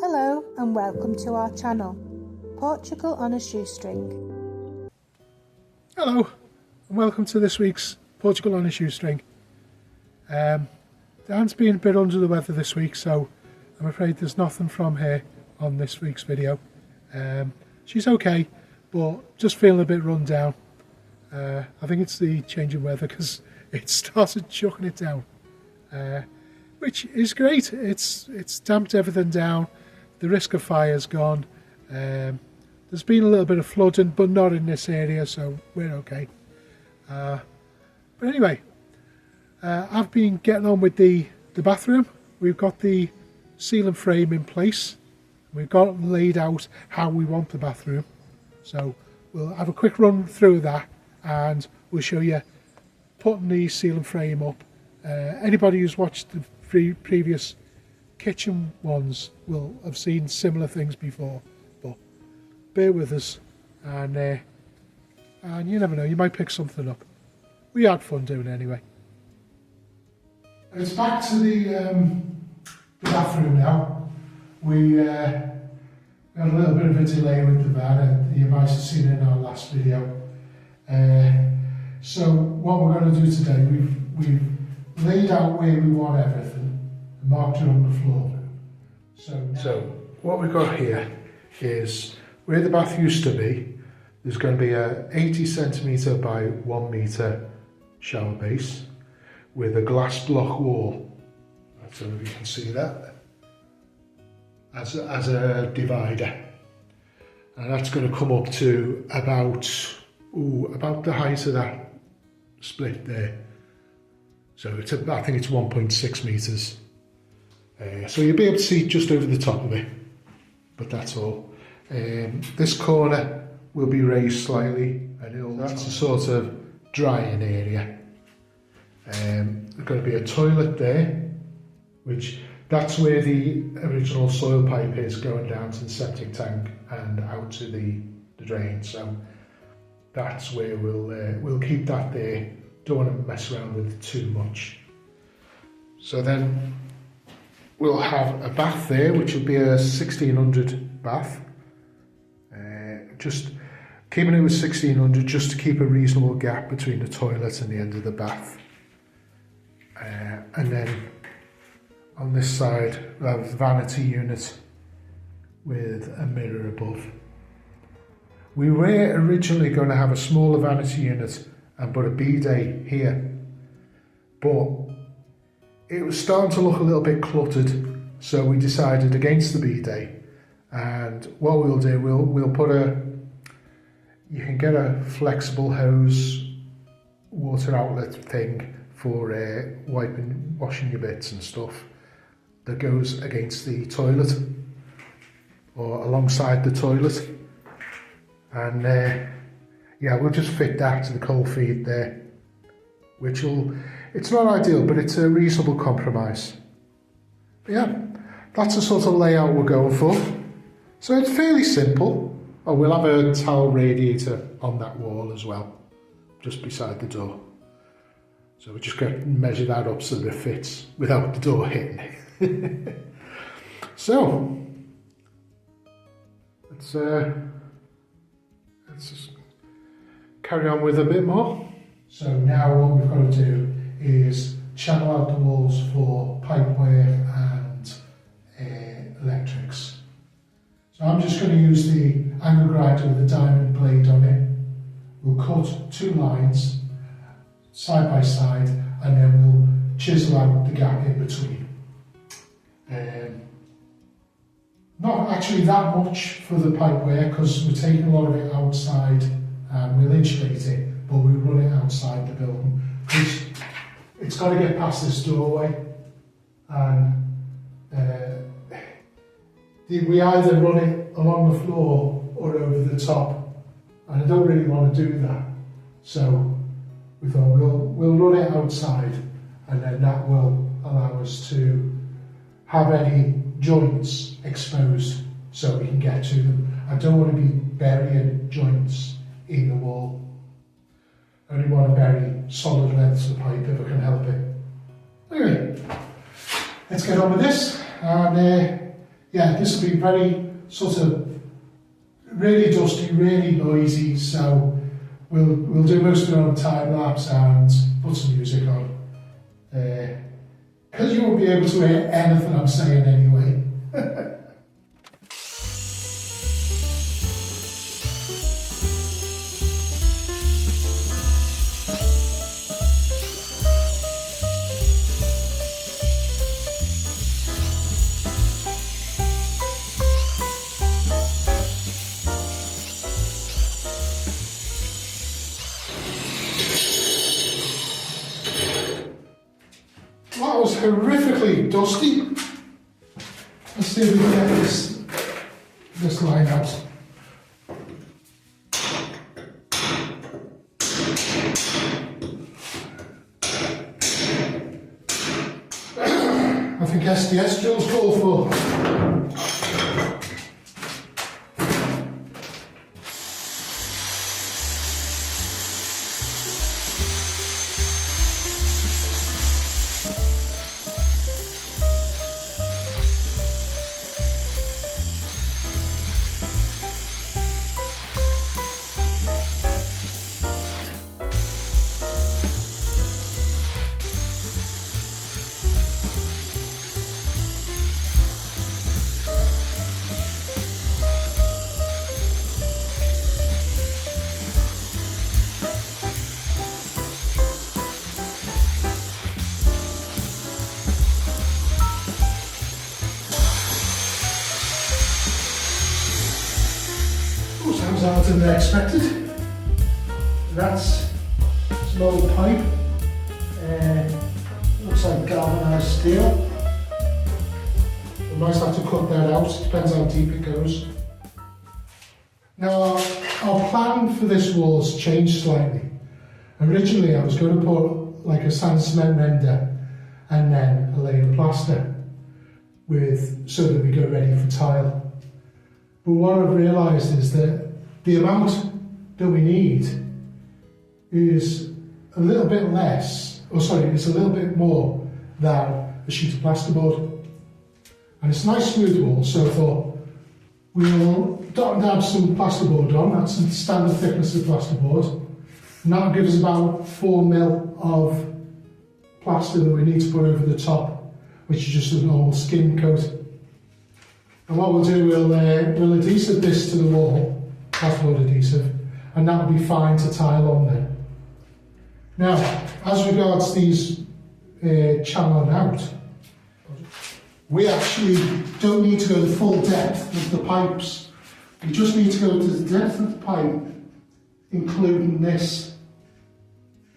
Hello and welcome to our channel, Portugal on a Shoestring. Hello and welcome to this week's Portugal on a Shoestring. Diane's been a bit under the weather this week, so I'm afraid there's nothing from her on this week's video. She's okay, but just feeling a bit run down. I think it's the change in weather because it started chucking it down, which is great. It's damped everything down. The risk of fire's gone. There's been a little bit of flooding, but not in this area, so we're okay. But anyway, I've been getting on with the bathroom. We've got the ceiling frame in place. We've got it laid out how we want the bathroom. So we'll have a quick run through that and we'll show you putting the ceiling frame up. Anybody who's watched the previous kitchen ones will have seen similar things before, but bear with us and you never know, you might pick something up. We had fun doing it anyway. It's back to the bathroom now. We had a little bit of a delay with the van, you might have seen it in our last video. So what we're going to do today, we've laid out where we want everything and marked it on the floor. So what we've got here is where the bath used to be. There's going to be a 80 centimetre by 1 metre shower base with a glass block wall. I don't know if you can see that as a divider, and that's going to come up to about the height of that split there. So I think it's 1.6 metres. So you'll be able to see just over the top of it, but that's all. This corner will be raised slightly, and that's a sort of drying area. There's going to be a toilet there, that's where the original soil pipe is going down to the septic tank and out to the drain. So that's where we'll keep that there. Don't want to mess around with it too much. So then we'll have a bath there, which will be a 1600 bath. Just keeping it with 1600 just to keep a reasonable gap between the toilet and the end of the bath. And then on this side we'll have a vanity unit with a mirror above. We were originally going to have a smaller vanity unit and put a bidet here, but it was starting to look a little bit cluttered, so we decided against the bidet. And what we'll do, we'll put you can get a flexible hose water outlet thing for washing your bits and stuff that goes against the toilet or alongside the toilet, and yeah, we'll just fit that to the cold feed there, it's not ideal, but it's a reasonable compromise. But yeah, that's the sort of layout we're going for. So it's fairly simple. Oh, we'll have a towel radiator on that wall as well, just beside the door. So we just got to measure that up so that it fits without the door hitting it. So let's just carry on with a bit more. So now what we've got to do is channel out the walls for pipeware and electrics. So I'm just going to use the angle grinder with a diamond blade on it. We'll cut 2 lines side by side and then we'll chisel out the gap in between. Not actually that much for the pipeware because we're taking a lot of it outside and we'll insulate it, but we'll run it outside the building. It's got to get past this doorway, and we either run it along the floor or over the top, and I don't really want to do that. So we thought we'll run it outside, and then that will allow us to have any joints exposed so we can get to them. I don't want to be burying joints in the wall. I only want to bury solid lengths of pipe if I can help it. Anyway, let's get on with this, and yeah, this will be very sort of really dusty, really noisy, so we'll do most of it on time lapse and put some music on. Because you won't be able to hear anything I'm saying anyway. That was horrifically dusty. Let's see if we can get this line out. I think SDS drills call for. Sounds harder than I expected. That's some old pipe. Looks like galvanised steel. We might have to cut that out, depends how deep it goes. Now, our plan for this wall has changed slightly. Originally, I was going to put like a sand cement render and then a layer of plaster so that we go ready for tile. But what I've realised is that the amount that we need is a little bit less, it's a little bit more than a sheet of plasterboard. And it's a nice smooth wall, so I thought we'll dot and dab some plasterboard on. That's the standard thickness of plasterboard. And that'll give us about 4 mil of plaster that we need to put over the top, which is just a normal skin coat. And what we'll do, we'll adhesive this to the wall, plasterboard adhesive, and that'll be fine to tile on there. Now, as regards these channeling out, we actually don't need to go the full depth of the pipes. We just need to go to the depth of the pipe, including this.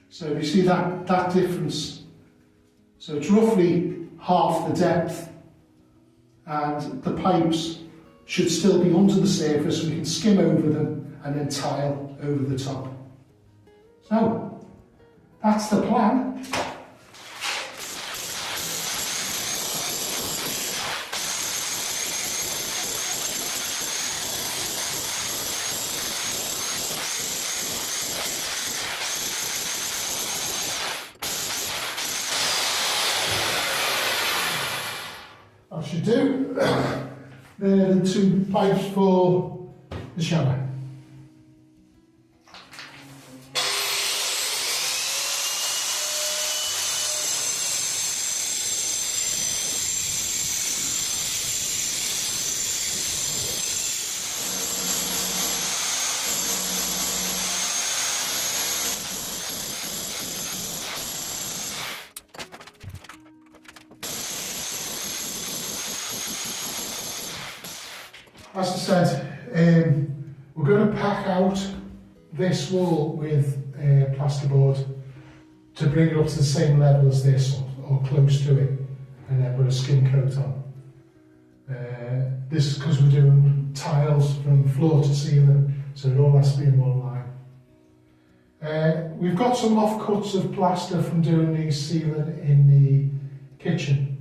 So if you see that difference, so it's roughly half the depth, and the pipes should still be under the surface. We can skim over them and then tile over the top. So, that's the plan. I should do the 2 pipes for the shower. As I said, we're going to pack out this wall with plasterboard to bring it up to the same level as this, or close to it, and then put a skin coat on. This is because we're doing tiles from floor to ceiling, so it all has to be in one line. We've got some offcuts of plaster from doing the ceiling in the kitchen.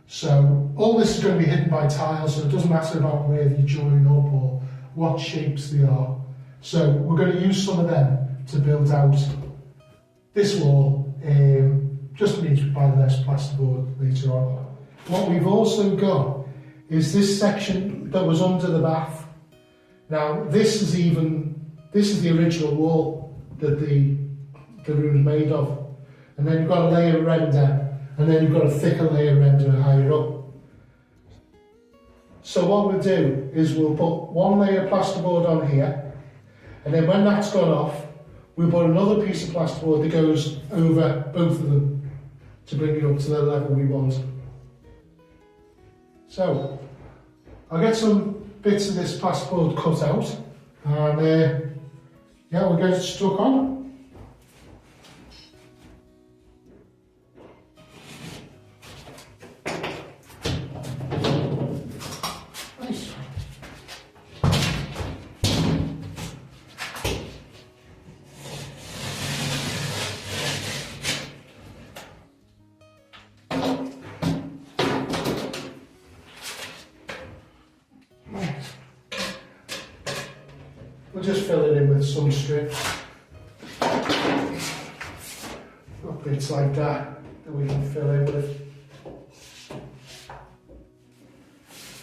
So all this is going to be hidden by tiles, so it doesn't matter about where they join up or what shapes they are. So we're going to use some of them to build out this wall, just to need to buy less plasterboard later on. What we've also got is this section that was under the bath. Now this is the original wall that the room is made of. And then you've got a layer of render, and then you've got a thicker layer of render higher up. So what we'll do is we'll put one layer of plasterboard on here, and then when that's gone off, we'll put another piece of plasterboard that goes over both of them to bring it up to the level we want. So I'll get some bits of this plasterboard cut out, and yeah, we'll get it stuck on. We'll just fill it in with some strips. Got bits like that we can fill in with.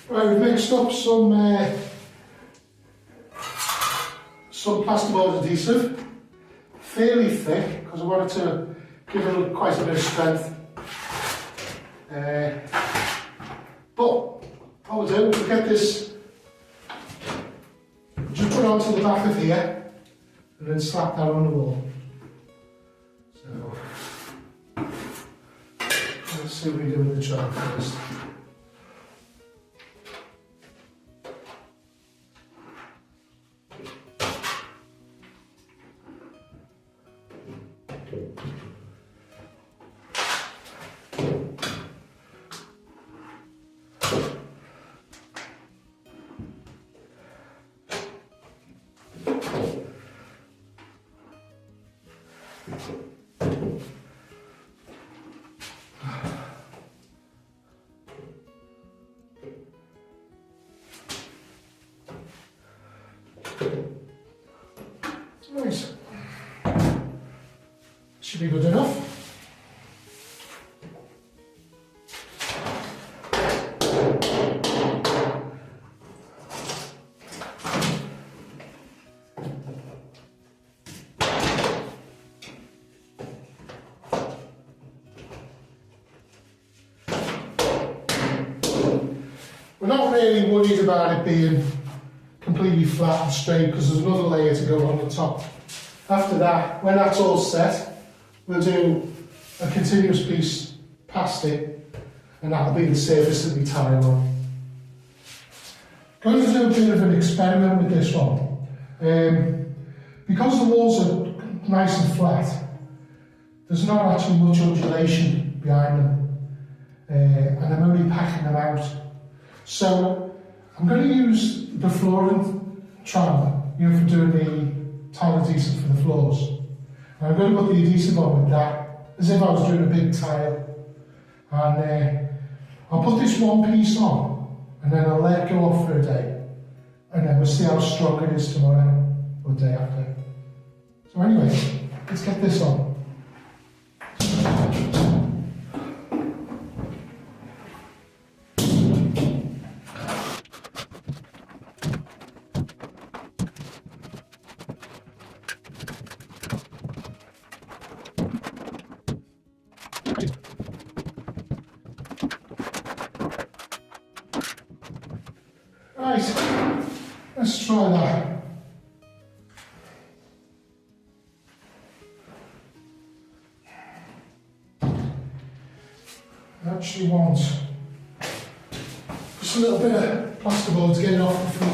Right, we've mixed up some plasterboard adhesive, fairly thick, because I wanted to give it quite a bit of strength. But what we'll do, we'll get this. Just put it onto the back of here and then slap that on the wall. So let's see what we do with the chalk first. Nice. Should be good enough. We're not really worried about it being completely flat and straight because there's another layer to go on the top. After that, when that's all set, we'll do a continuous piece past it, and that'll be the surface that we tile on. Going to do a bit of an experiment with this one. Because the walls are nice and flat, there's not actually much undulation behind them, and I'm only packing them out. So I'm going to use the flooring trowel, for doing the tile adhesive for the floors. And I'm going to put the adhesive on with that, as if I was doing a big tile. And I'll put this one piece on, and then I'll let it go off for a day. And then we'll see how strong it is tomorrow, or the day after. So anyway, let's get this on. Right, let's try that. I actually want just a little bit of plasterboard to get it off the floor.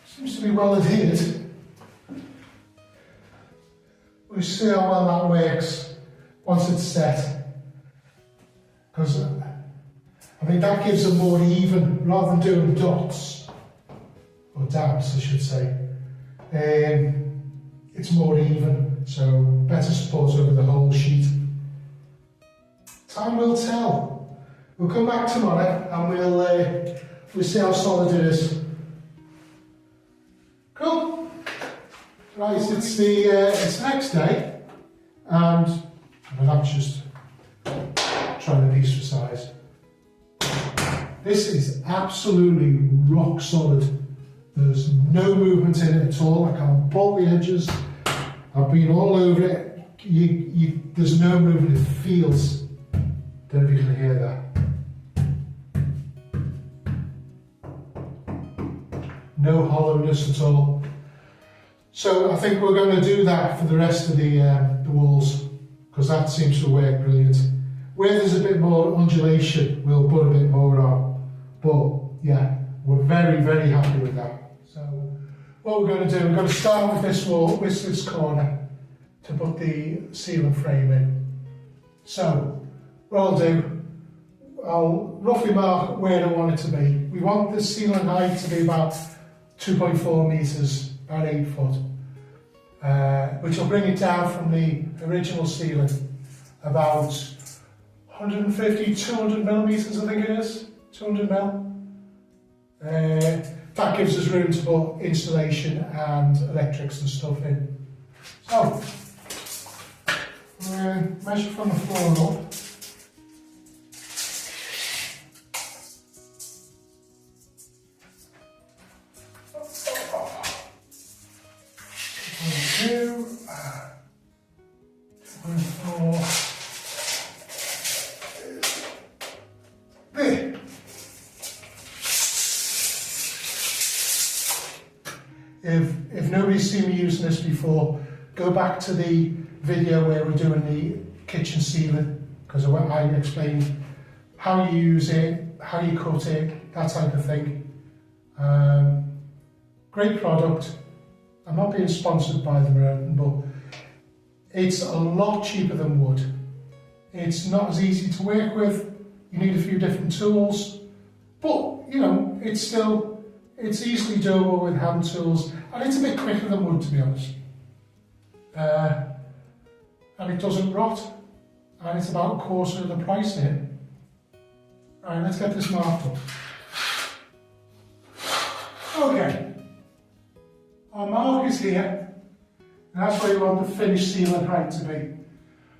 Seems to be well adhered. We'll see how well that works once it's set. Because I've I think that gives them more even, rather than doing dots, or dabs I should say. It's more even, so better support over the whole sheet. Time will tell. We'll come back tomorrow and we'll see how solid it is. Cool. Right, it's the next day, and I'm just trying to be precise. This is absolutely rock solid. There's no movement in it at all. I can't pull the edges. I've been all over it. There's no movement. It feels. Don't know if you can hear that. No hollowness at all. So I think we're going to do that for the rest of the walls, because that seems to work brilliant. Where there's a bit more undulation, we'll put a bit more on. But yeah, we're very, very happy with that. So what we're going to do, we're going to start with this wall, with this corner, to put the ceiling frame in. So what I'll do, I'll roughly mark where I want it to be. We want the ceiling height to be about 2.4 metres, about 8 foot, which will bring it down from the original ceiling about 150, 200 millimetres, I think it is, 200 mil. That gives us room to put insulation and electrics and stuff in. So, measure from the floor up. If nobody's seen me using this before, go back to the video where we're doing the kitchen ceiling, because I explained how you use it, how you cut it, that type of thing. Great product. I'm not being sponsored by them or anything, but it's a lot cheaper than wood. It's not as easy to work with. You need a few different tools, but you know, it's easily doable with hand tools, and it's a bit quicker than wood, to be honest. And it doesn't rot, and it's about a quarter of the price here. Alright, let's get this marked up. Okay, our mark is here, and that's where we want the finished ceiling height to be.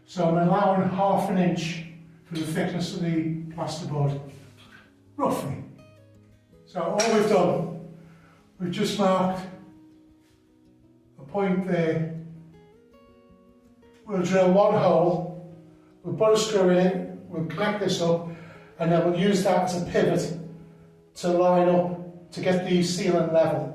So I'm allowing 1/2 inch for the thickness of the plasterboard, roughly. So all we've done, we've just marked a point there. We'll drill one hole, we'll put a screw in it, we'll connect this up, and then we'll use that as a pivot to line up to get the ceiling level.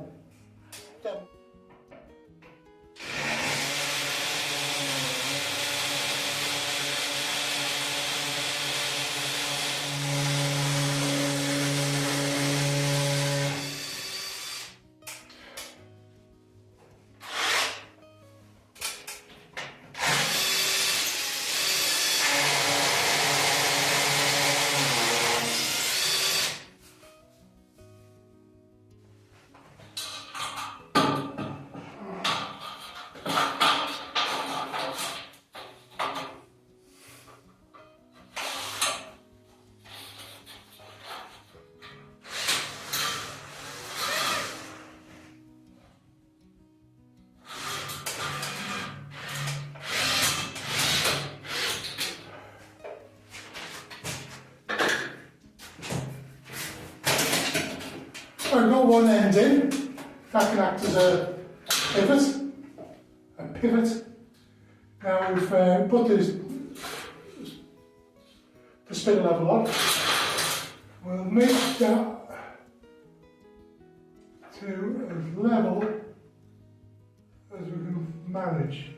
I've got one end in, that can act as a pivot. Now we've put the spindle level on. We'll make that to as level as we can manage.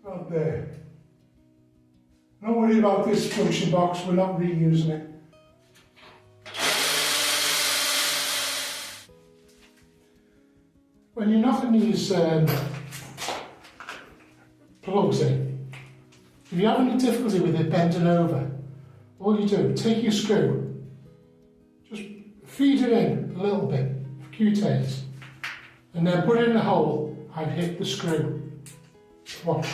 About there. Not worry about this junction box, we're not reusing it. When you're knocking these plugs in, if you have any difficulty with it bending over, all you do, take your screw, just feed it in a little bit, a few takes, and then put it in the hole and hit the screw. Watch.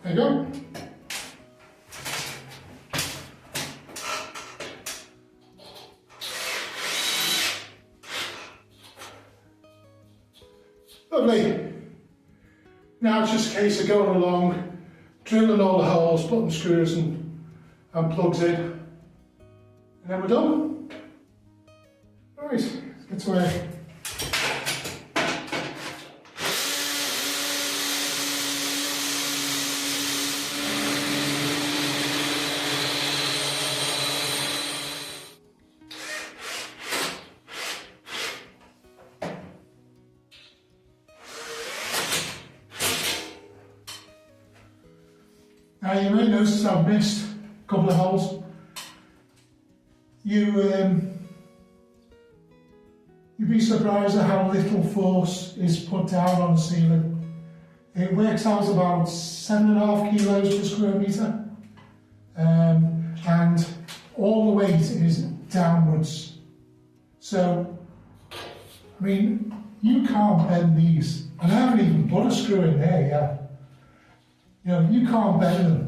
There you go. Lovely. Now it's just a case of going along, drilling all the holes, putting screws and plugs in, and then we're done. Right, let's get to work. Now you may notice I've missed a couple of holes. You'd be surprised at how little force is put down on the ceiling. It works out about 7.5 kilos per square metre, and all the weight is downwards. So, I mean, you can't bend these, and I haven't even put a screw in there yet. You know, you can't bend them.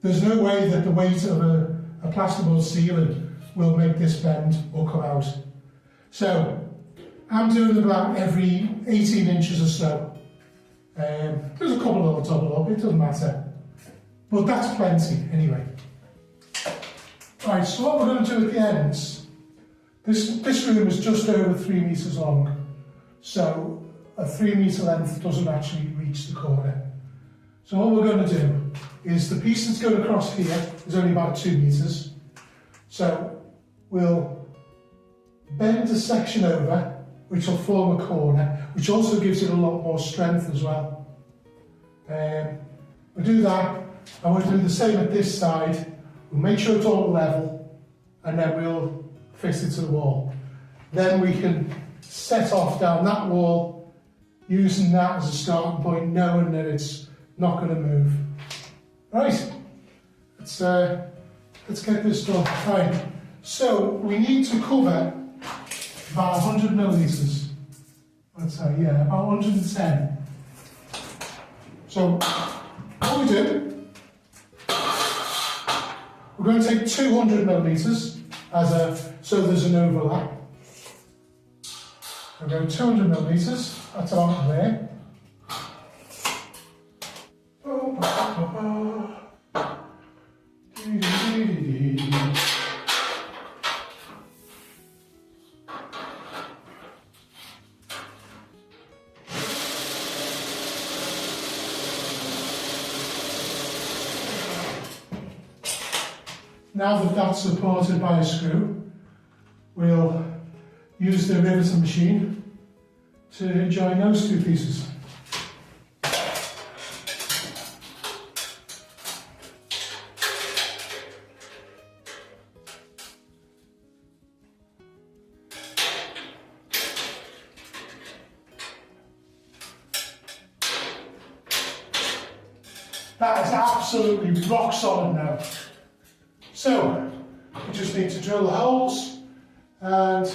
There's no way that the weight of a plasterboard ceiling will make this bend or come out. So, I'm doing about every 18 inches or so. There's a couple that'll double up, it doesn't matter. But that's plenty anyway. Right, so what we're going to do at the ends, this room is just over 3 metres long. So, a 3 metre length doesn't actually reach the corner. So what we're going to do is the piece that's going across here is only about 2 metres. So we'll bend a section over, which will form a corner, which also gives it a lot more strength as well. We'll do that, and we'll do the same at this side. We'll make sure it's all level, and then we'll fix it to the wall. Then we can set off down that wall, using that as a starting point, knowing that it's not going to move. Right, let's get this done. Right, so we need to cover about 100 millilitres. Let's say, yeah, about 110. So what we do, we're going to take 200 millilitres so there's an overlap. We'll go 200 millilitres. That's about there. Now that that's supported by a screw, we'll use the riveting machine to join those two pieces. That is absolutely rock solid now. So, we just need to drill the holes and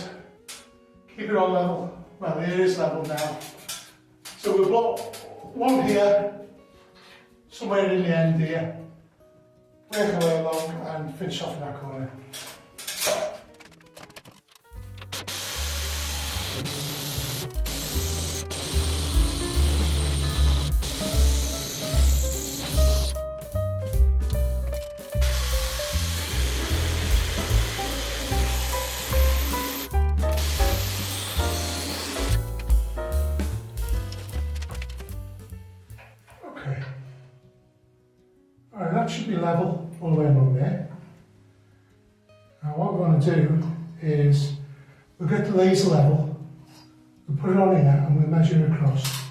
keep it on level. Well, it is level now. So we've got one here, somewhere in the end here. Work our way along and finish off in that corner. Alright, that should be level all the way along there. Now what we're going to do is we'll get the laser level, we'll put it on here and we'll measure it across.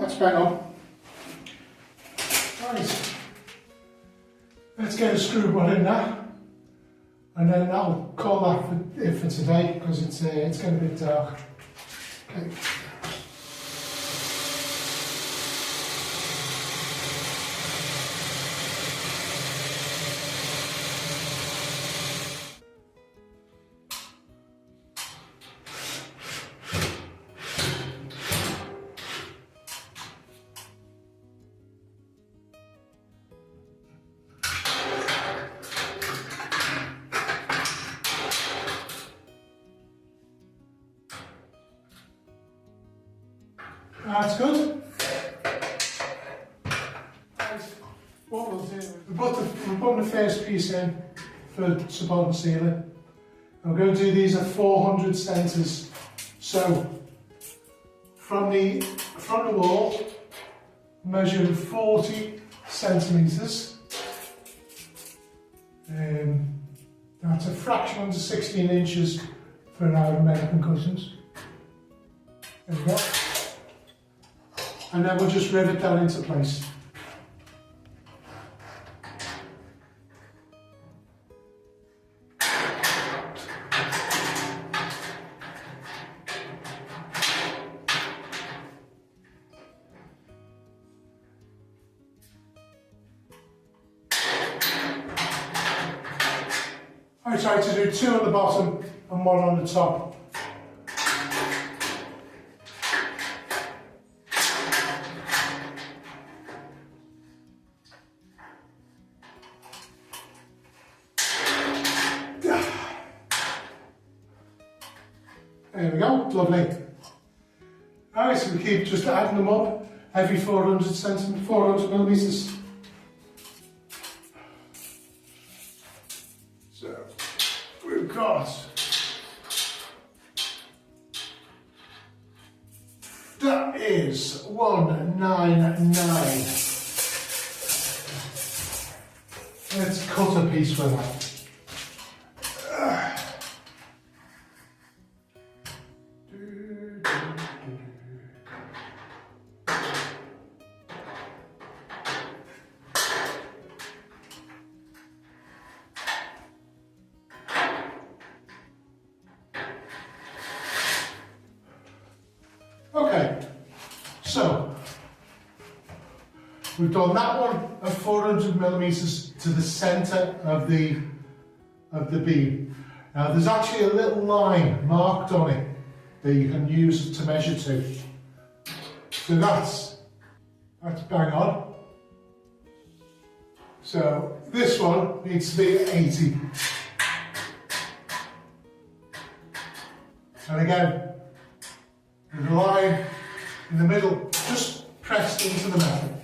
That's bang on. Right. Let's get a screw butt in there. And then I'll call that for it for today because it's getting a bit dark. Okay. That's good. What we'll do, we're putting the first piece in for support and ceiling. I'm going to do these at 400 centres. So from the wall, measuring 40 centimetres. That's a fraction under 16 inches for our American cushions. There we go. And then we'll just rivet that into place. I try to do 2 on the bottom and 1 on the top. There we go, lovely. Alright, so we keep just adding them up every 400 millimetres. So we've got that is 199. Let's cut a piece for that. Okay, so we've done that one at 400 millimetres to the centre of the beam. Now there's actually a little line marked on it that you can use to measure to. So that's bang on. So this one needs to be at 80. And again, with a line in the middle, just pressed into the metal.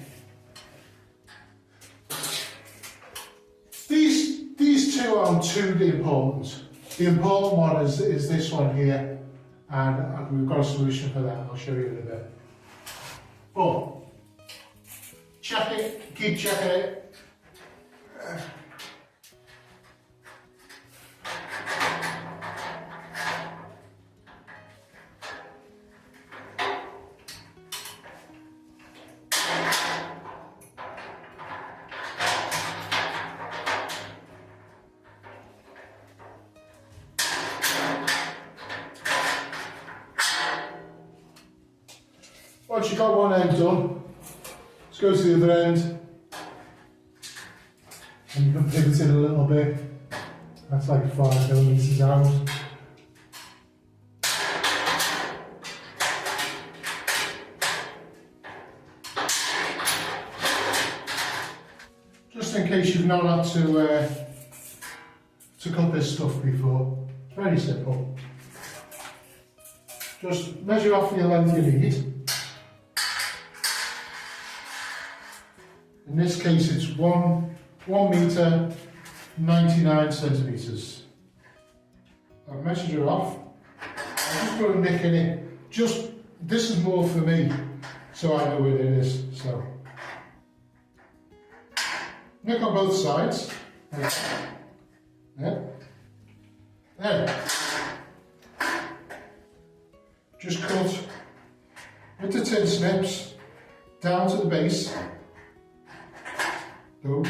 These two aren't too important. The important one is this one here, and we've got a solution for that. I'll show you in a bit. But check it, keep checking it. Once you've got one end done, let's go to the other end. And you can pivot it a little bit. That's like 5 millimetres out. Just in case you've not had to cut this stuff before. It's very simple. Just measure off your length you need. In this case, it's 1 metre, 99 centimetres. I've measured it off. I'll just put a nick in it. This is more for me, so I know where it is. So, nick on both sides. There. Then, just cut with the tin snips down to the base, go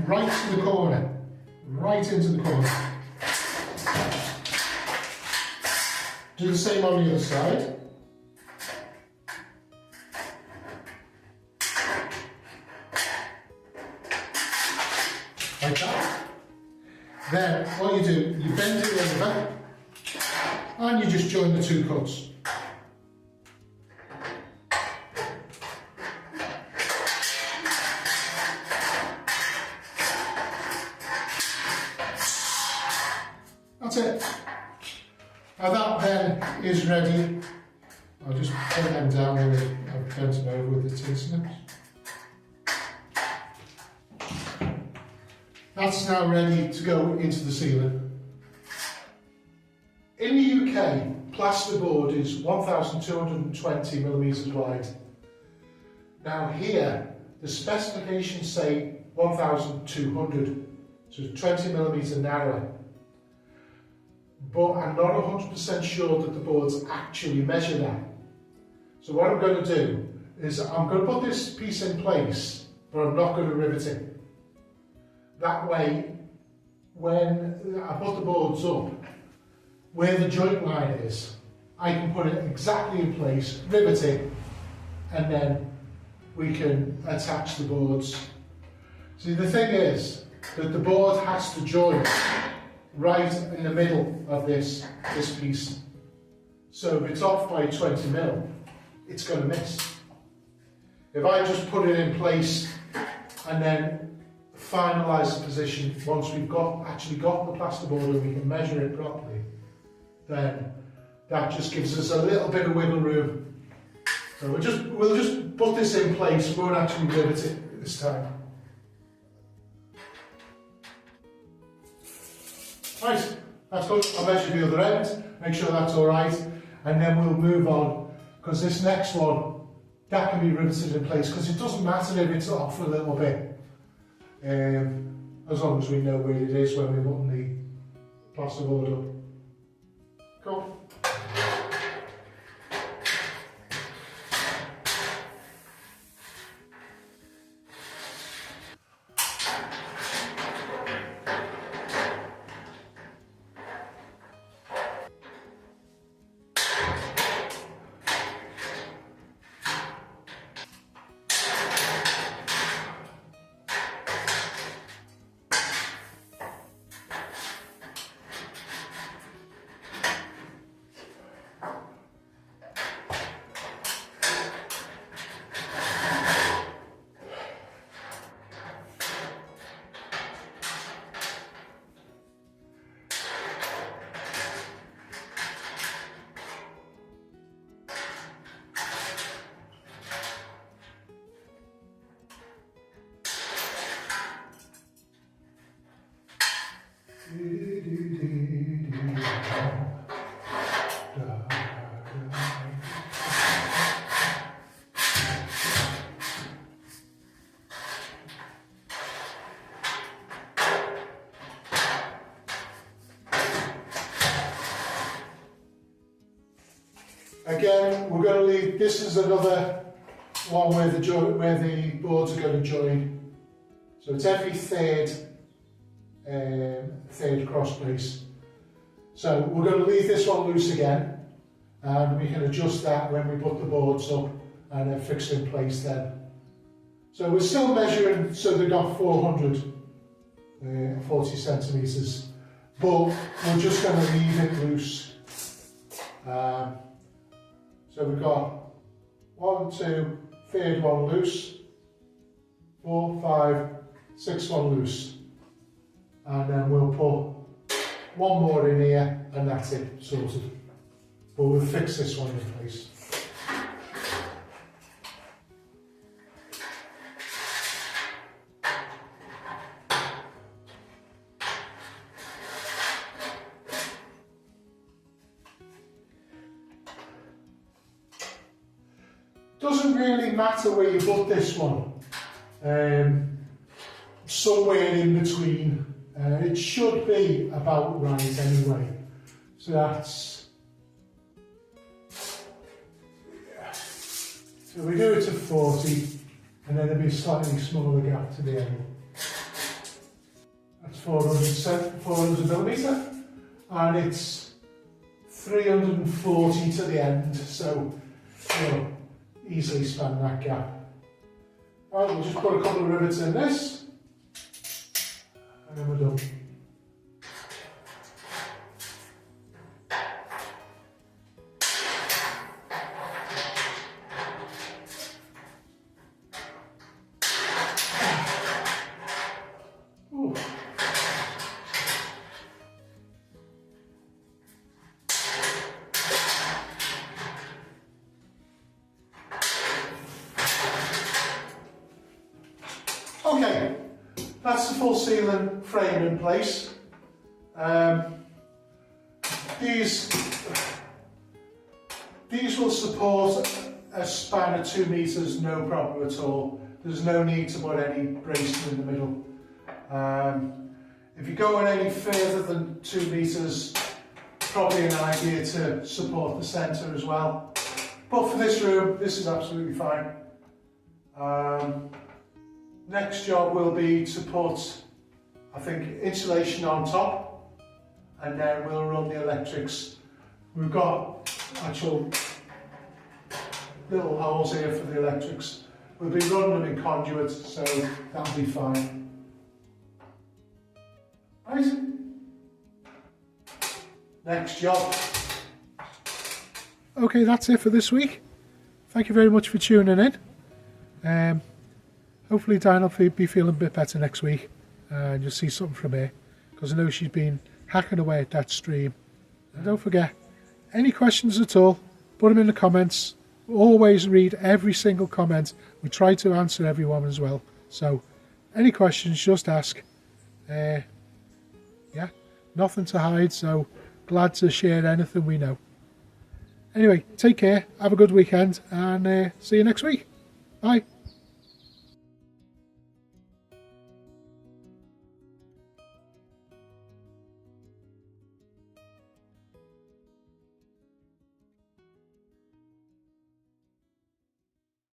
right to the corner, right into the corner. Do the same on the other side. Like that. Then what you do, you bend it over and you just join the two cuts. That's it. Now that then is ready. I'll just put them down with it. I've bent them over with the tin snips. That's now ready to go into the ceiling. In the UK, plasterboard is 1,220mm wide. Now here, the specifications say 1,200, so 20mm narrower. But I'm not 100% sure that the boards actually measure that. So what I'm going to do is I'm going to put this piece in place, but I'm not going to rivet it. That way, when I put the boards up, where the joint line is, I can put it exactly in place, rivet it, and then we can attach the boards. See, the thing is that the board has to join right in the middle of this piece. So if it's off by 20mm, it's going to miss. If I just put it in place and then finalise the position once we've actually got the plasterboard and we can measure it properly, then that just gives us a little bit of wiggle room. So we'll just put this in place, we won't actually rivet it this time. Right, that's good. I'll measure the other end, make sure that's alright, and then we'll move on, because this next one, that can be riveted in place, because it doesn't matter if it's off a little bit, as long as we know where it is when we're putting the plasterboard up. Cool. Again, we're going to leave, this is another one where the boards are going to join. So it's every third cross brace. So we're going to leave this one loose again, and we can adjust that when we put the boards up and then fix it in place then. So we're still measuring, so they've got 440 centimetres, but we're just going to leave it loose. So we've got 1, 2, third one loose, 4, 5, 6 one loose, and then we'll put one more in here and that's it, sorted. But we'll fix this one in place. Doesn't really matter where you put this one, somewhere in between. It should be about right anyway. So that's, yeah. So we do it to 40, and then there'll be a slightly smaller gap to the end. That's 400 millimetre, and it's 340 to the end, so you'll easily span that gap. Right, we'll just put a couple of rivets in this, and then we're done. Okay, that's the full ceiling frame in place. These will support a span of 2 metres, no problem at all. There's no need to put any bracing in the middle. If you're going any further than 2 metres, probably an idea to support the centre as well. But for this room, this is absolutely fine. Next job will be to put, I think, insulation on top, and then we'll run the electrics. We've got actual little holes here for the electrics. We'll be running them in conduit, so that'll be fine. Right. Next job. Okay, that's it for this week. Thank you very much for tuning in. Hopefully Diane will be feeling a bit better next week, and you'll see something from her, because I know she's been hacking away at that stream. And don't forget, any questions at all, put them in the comments. We always read every single comment. We try to answer everyone as well. So any questions, just ask. Yeah, nothing to hide, so glad to share anything we know. Anyway, take care, have a good weekend, and see you next week. Bye.